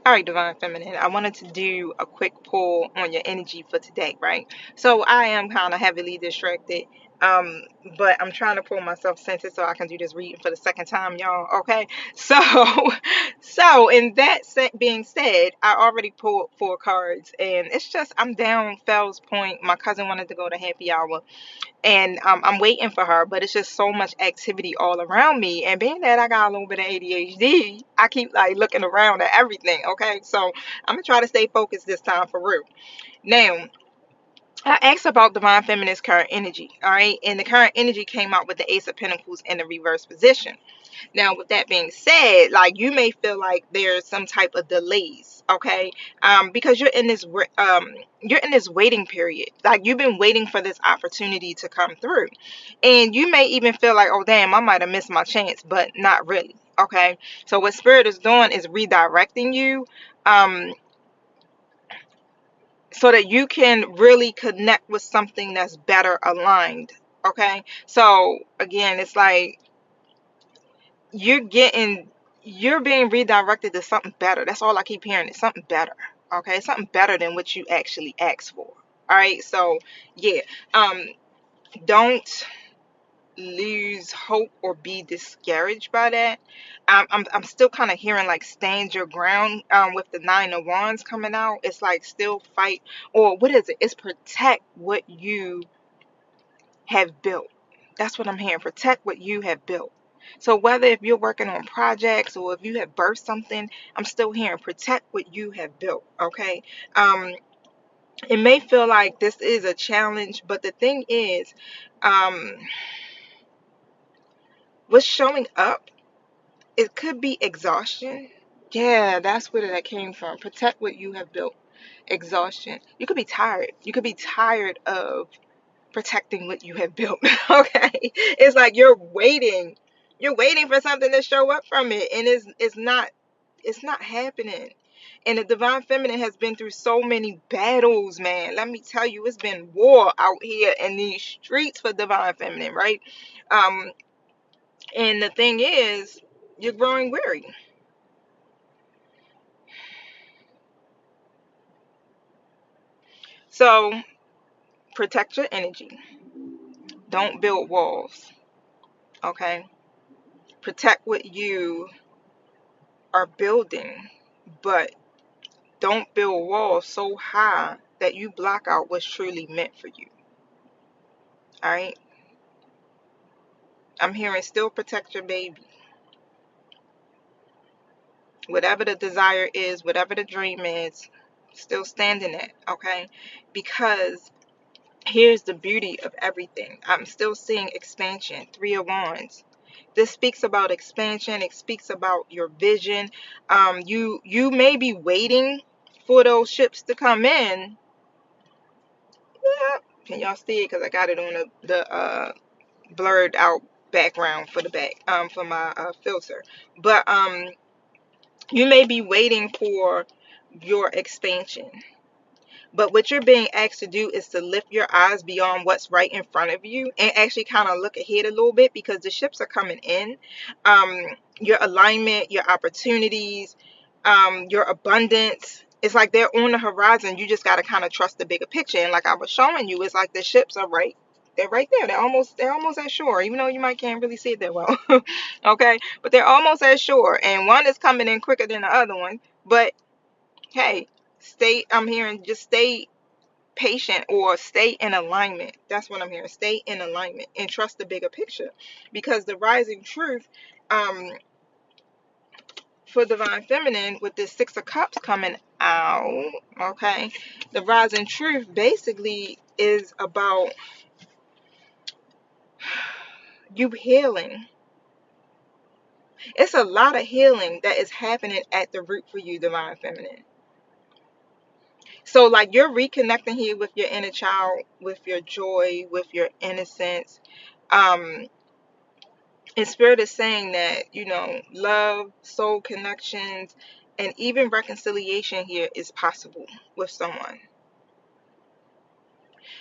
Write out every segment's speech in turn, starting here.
All right, Divine Feminine, I wanted to do a quick pull on your energy for today, right? So I am kind of heavily distracted, um, but I'm trying to pull myself centered so I can do this reading for the second time, y'all. Okay, so so in that being said, I already pulled 4 cards, and it's just I'm down Fells Point. My cousin wanted to go to happy hour, and I'm waiting for her, but it's just so much activity all around me. And being that I got a little bit of ADHD, I keep like looking around at everything. Okay, so I'm gonna try to stay focused this time for real. Now, I asked about Divine Feminine's current energy, all right, and the current energy came out with the Ace of Pentacles in the reverse position. Now, with that being said, like you may feel like there's some type of delays, okay? Because you're in this waiting period. Like you've been waiting for this opportunity to come through, and you may even feel like, oh damn, I might have missed my chance, but not really. Okay, so what Spirit is doing is redirecting you, um, so that you can really connect with something that's better aligned. Okay, so again, it's like you're getting you're being redirected to something better. That's all I keep hearing. It's something better. Okay, something better than what you actually asked for. All right, so yeah, um don't lose hope or be discouraged by that. I'm still kind of hearing like stand your ground, with the 9 of Wands coming out. It's like still fight, or what is it? It's protect what you have built. That's what I'm hearing. Protect what you have built. So whether if you're working on projects or if you have birthed something, I'm still hearing protect what you have built. Okay. Um, it may feel like this is a challenge, but the thing is, um, what's showing up, it could be exhaustion. Yeah, that's where that came from. Protect what you have built. Exhaustion. You could be tired. You could be tired of protecting what you have built. Okay, it's like you're waiting for something to show up from it, and it's not happening. And the Divine Feminine has been through so many battles, man. Let me tell you, it's been war out here in these streets for Divine Feminine, right? um and the thing is, you're growing weary. So protect your energy. Don't build walls. Okay, protect what you are building, but don't build walls so high that you block out what's truly meant for you. All right. I'm hearing still protect your baby. Whatever the desire is, whatever the dream is, still stand in it. Okay. Because here's the beauty of everything. I'm still seeing expansion. 3 of Wands. This speaks about expansion. It speaks about your vision. You may be waiting for those ships to come in. Yeah. Can y'all see it? Because I got it on the blurred out background for the back, for my filter. But you may be waiting for your expansion, but what you're being asked to do is to lift your eyes beyond what's right in front of you and actually kind of look ahead a little bit, because the ships are coming in. um your alignment, your opportunities, your abundance, it's like they're on the horizon. You just got to kind of trust the bigger picture. And like I was showing you, it's like the ships are right, they're right there. They're almost at shore, even though you might can't really see it that well. Okay, but they're almost at shore, and one is coming in quicker than the other one. But hey, stay, I'm hearing, just stay patient or stay in alignment. That's what I'm hearing. Stay in alignment and trust the bigger picture, because the rising truth, um for Divine Feminine, with this 6 of Cups coming out, okay, the rising truth basically is about you healing. It's a lot of healing that is happening at the root for you, Divine Feminine. So like you're reconnecting here with your inner child, with your joy, with your innocence. um and Spirit is saying that, love, soul connections, and even reconciliation here is possible with someone.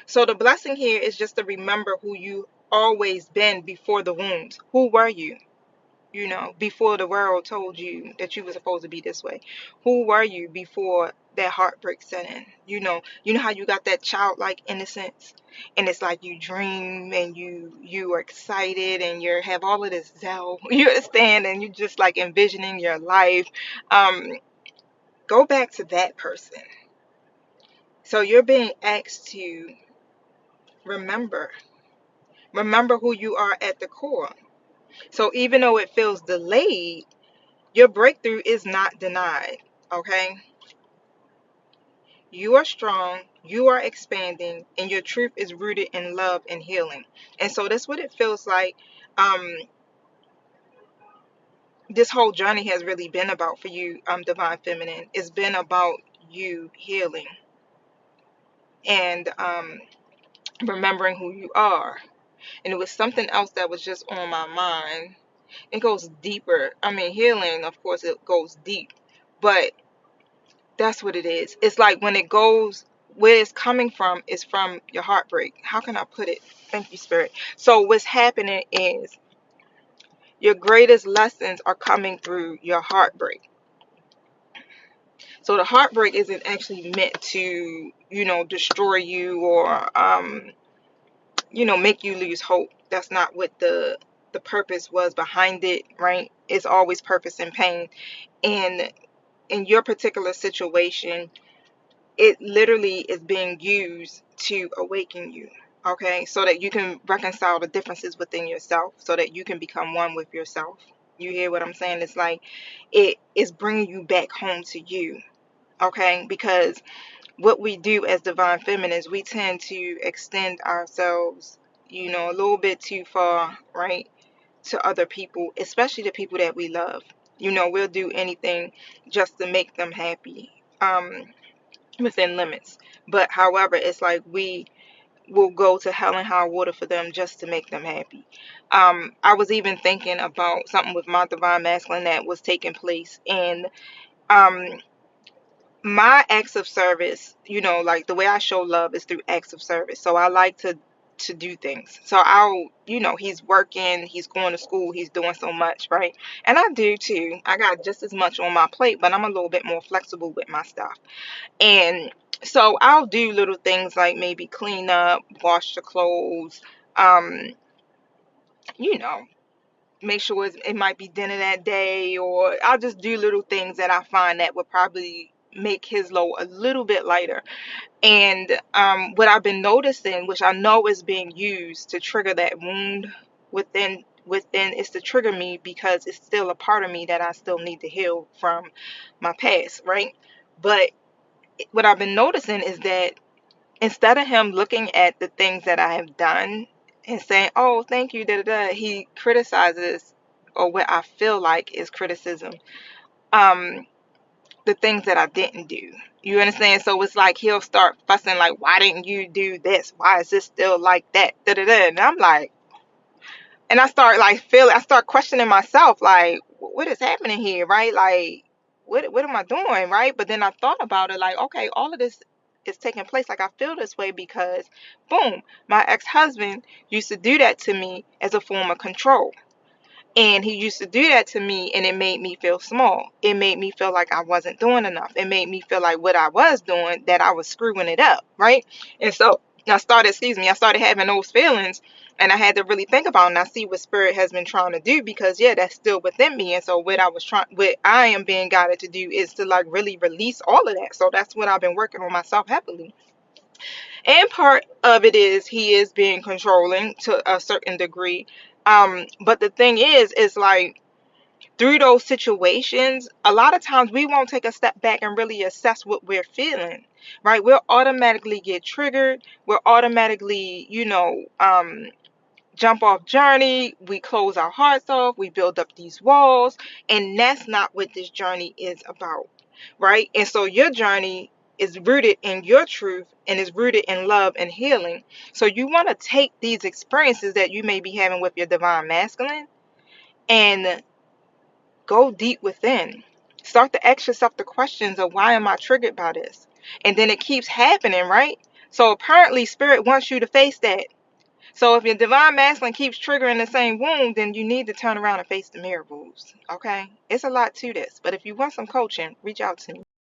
So the blessing here is just to remember who you always been before the wounds. Who were you? you know, before the world told you that you were supposed to be this way? Who were you before that heartbreak set in? You know how you got that childlike innocence, and it's like you dream and you are excited and you have all of this zeal. You understand, and you just like envisioning your life. Um, Go back to that person. So you're being asked to remember, remember who you are at the core. So even though it feels delayed, your breakthrough is not denied. Okay? You are strong, you are expanding, and your truth is rooted in love and healing. And so that's what it feels like. Um, this whole journey has really been about for you, Divine Feminine. It's been about you healing and remembering who you are. And it was something else that was just on my mind. It goes deeper. I mean, healing, of course, it goes deep, but that's what it is. It's like when it goes, where it's coming from is from your heartbreak. How can I put it? Thank you, Spirit. So what's happening is your greatest lessons are coming through your heartbreak. So the heartbreak isn't actually meant to, destroy you or, make you lose hope. That's not what the purpose was behind it, right? It's always purpose and pain. And in your particular situation, it literally is being used to awaken you, okay? So that you can reconcile the differences within yourself, so that you can become one with yourself. You hear what I'm saying? It's like it is bringing you back home to you, okay? Because what we do as divine feminines, we tend to extend ourselves, a little bit too far, right, to other people, especially the people that we love. We'll do anything just to make them happy. Within limits. But however, it's like we will go to hell and high water for them just to make them happy. I was even thinking about something with my divine masculine that was taking place, and um, my acts of service, like the way I show love is through acts of service. So I like to do things. So he's working, he's going to school, he's doing so much, right? And I do too. I got just as much on my plate, but I'm a little bit more flexible with my stuff. And so I'll do little things like maybe clean up, wash the clothes, um, you know, make sure it might be dinner that day, or I'll just do little things that I find that would probably make his load a little bit lighter. And what I've been noticing, which I know is being used to trigger that wound within is to trigger me, because it's still a part of me that I still need to heal from my past, right? But what I've been noticing is that instead of him looking at the things that I have done and saying, "Oh, thank you," he criticizes, or what I feel like is criticism, um, the things that I didn't do. You understand? So it's like he'll start fussing, like, "Why didn't you do this? Why is this still like that?" And I'm like, and I start questioning myself, like, what is happening here, right? Like, what am I doing, right? But then I thought about it, like, okay, all of this is taking place. Like, I feel this way because, boom, my ex-husband used to do that to me as a form of control. And he used to do that to me, and it made me feel small. It made me feel like I wasn't doing enough. It made me feel like what I was doing, that I was screwing it up, right? And so I started having those feelings, and I had to really think about it, and I see what Spirit has been trying to do, because yeah, that's still within me. And so what I am being guided to do is to like really release all of that. So that's what I've been working on myself heavily. And part of it is he is being controlling to a certain degree. But the thing is like, through those situations, a lot of times we won't take a step back and really assess what we're feeling, right? We'll automatically get triggered. We'll automatically, jump off journey. We close our hearts off. We build up these walls. And that's not what this journey is about, right? And so your journey is rooted in your truth and is rooted in love and healing. So you want to take these experiences that you may be having with your divine masculine and go deep within. Start to ask yourself the questions of, why am I triggered by this? And then it keeps happening, right? So apparently Spirit wants you to face that. So if your divine masculine keeps triggering the same wound, then you need to turn around and face the mirror, booze. Okay? It's a lot to this. But if you want some coaching, reach out to me.